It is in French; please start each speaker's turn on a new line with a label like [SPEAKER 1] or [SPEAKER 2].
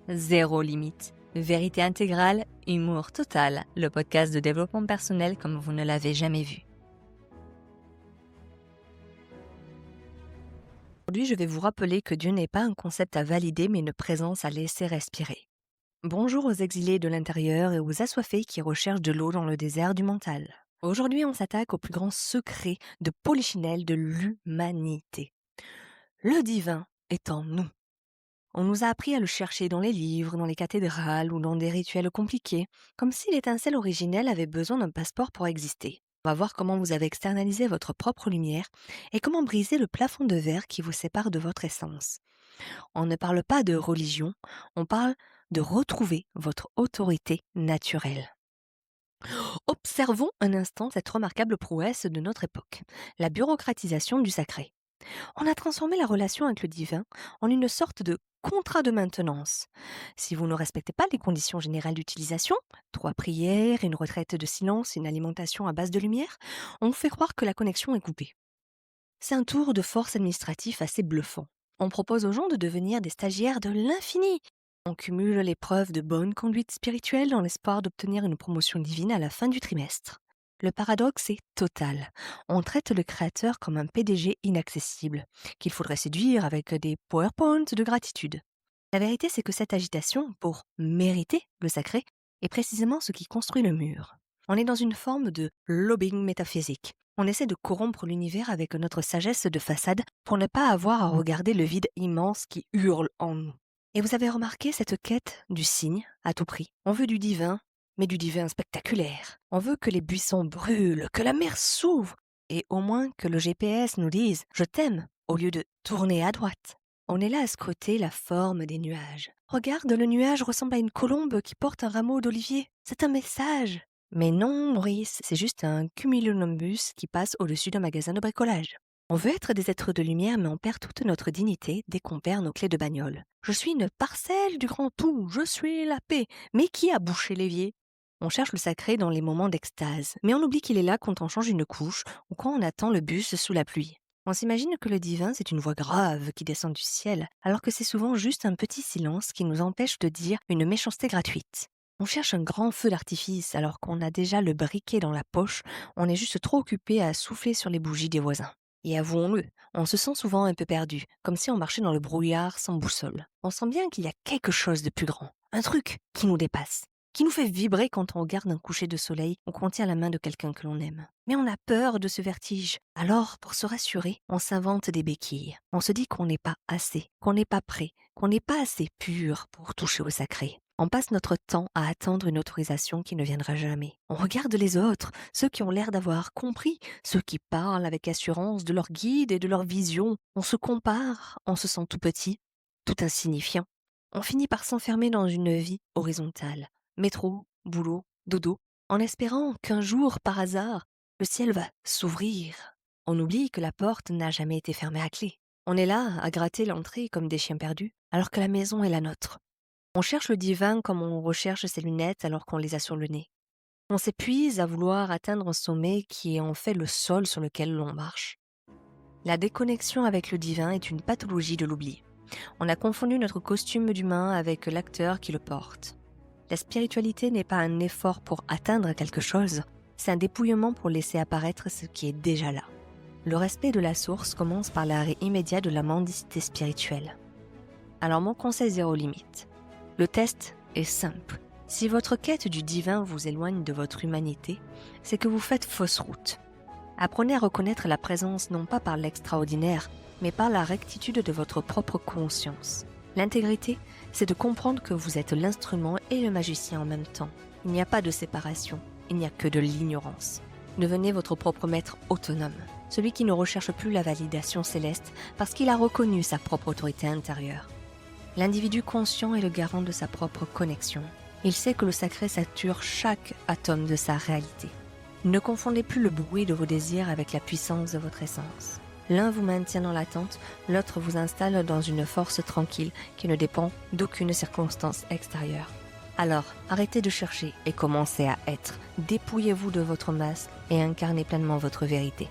[SPEAKER 1] zéro limite. Vérité intégrale, humour total, le podcast de développement personnel comme vous ne l'avez jamais vu. Aujourd'hui, je vais vous rappeler que Dieu n'est pas un concept à valider, mais une présence à laisser respirer. Bonjour aux exilés de l'intérieur et aux assoiffés qui recherchent de l'eau dans le désert du mental. Aujourd'hui, on s'attaque au plus grand secret de Polichinelle de l'humanité. Le divin est en nous. On nous a appris à le chercher dans les livres, dans les cathédrales ou dans des rituels compliqués, comme si l'étincelle originelle avait besoin d'un passeport pour exister. On va voir comment vous avez externalisé votre propre lumière et comment briser le plafond de verre qui vous sépare de votre essence. On ne parle pas de religion, on parle de retrouver votre autorité naturelle. Observons un instant cette remarquable prouesse de notre époque, la bureaucratisation du sacré. On a transformé la relation avec le divin en une sorte de contrat de maintenance. Si vous ne respectez pas les conditions générales d'utilisation, 3 prières, une retraite de silence, une alimentation à base de lumière, on vous fait croire que la connexion est coupée. C'est un tour de force administratif assez bluffant. On propose aux gens de devenir des stagiaires de l'infini. On cumule les preuves de bonne conduite spirituelle dans l'espoir d'obtenir une promotion divine à la fin du trimestre. Le paradoxe est total. On traite le créateur comme un PDG inaccessible, qu'il faudrait séduire avec des PowerPoints de gratitude. La vérité, c'est que cette agitation pour mériter le sacré est précisément ce qui construit le mur. On est dans une forme de lobbying métaphysique. On essaie de corrompre l'univers avec notre sagesse de façade pour ne pas avoir à regarder le vide immense qui hurle en nous. Et vous avez remarqué cette quête du signe à tout prix. On veut du divin, mais du divin spectaculaire. On veut que les buissons brûlent, que la mer s'ouvre, et au moins que le GPS nous dise « je t'aime » au lieu de « tourner à droite ». On est là à scruter la forme des nuages. Regarde, le nuage ressemble à une colombe qui porte un rameau d'olivier. C'est un message. Mais non, Maurice, c'est juste un cumulonimbus qui passe au-dessus d'un magasin de bricolage. On veut être des êtres de lumière, mais on perd toute notre dignité dès qu'on perd nos clés de bagnole. Je suis une parcelle du grand tout, je suis la paix. Mais qui a bouché l'évier ? On cherche le sacré dans les moments d'extase, mais on oublie qu'il est là quand on change une couche ou quand on attend le bus sous la pluie. On s'imagine que le divin, c'est une voix grave qui descend du ciel, alors que c'est souvent juste un petit silence qui nous empêche de dire une méchanceté gratuite. On cherche un grand feu d'artifice alors qu'on a déjà le briquet dans la poche, on est juste trop occupé à souffler sur les bougies des voisins. Et avouons-le, on se sent souvent un peu perdu, comme si on marchait dans le brouillard sans boussole. On sent bien qu'il y a quelque chose de plus grand, un truc qui nous dépasse, qui nous fait vibrer quand on regarde un coucher de soleil ou qu'on tient la main de quelqu'un que l'on aime. Mais on a peur de ce vertige. Alors, pour se rassurer, on s'invente des béquilles. On se dit qu'on n'est pas assez, qu'on n'est pas prêt, qu'on n'est pas assez pur pour toucher au sacré. On passe notre temps à attendre une autorisation qui ne viendra jamais. On regarde les autres, ceux qui ont l'air d'avoir compris, ceux qui parlent avec assurance de leur guide et de leur vision. On se compare, on se sent tout petit, tout insignifiant. On finit par s'enfermer dans une vie horizontale. Métro, boulot, dodo, en espérant qu'un jour, par hasard, le ciel va s'ouvrir. On oublie que la porte n'a jamais été fermée à clé. On est là à gratter l'entrée comme des chiens perdus, alors que la maison est la nôtre. On cherche le divin comme on recherche ses lunettes alors qu'on les a sur le nez. On s'épuise à vouloir atteindre un sommet qui est en fait le sol sur lequel l'on marche. La déconnexion avec le divin est une pathologie de l'oubli. On a confondu notre costume d'humain avec l'acteur qui le porte. La spiritualité n'est pas un effort pour atteindre quelque chose, c'est un dépouillement pour laisser apparaître ce qui est déjà là. Le respect de la source commence par l'arrêt immédiat de la mendicité spirituelle. Alors mon conseil zéro limite. Le test est simple. Si votre quête du divin vous éloigne de votre humanité, c'est que vous faites fausse route. Apprenez à reconnaître la présence non pas par l'extraordinaire, mais par la rectitude de votre propre conscience. L'intégrité, c'est de comprendre que vous êtes l'instrument et le magicien en même temps. Il n'y a pas de séparation, il n'y a que de l'ignorance. Devenez votre propre maître autonome, celui qui ne recherche plus la validation céleste parce qu'il a reconnu sa propre autorité intérieure. L'individu conscient est le garant de sa propre connexion. Il sait que le sacré sature chaque atome de sa réalité. Ne confondez plus le bruit de vos désirs avec la puissance de votre essence. L'un vous maintient dans l'attente, l'autre vous installe dans une force tranquille qui ne dépend d'aucune circonstance extérieure. Alors, arrêtez de chercher et commencez à être. Dépouillez-vous de votre masque et incarnez pleinement votre vérité.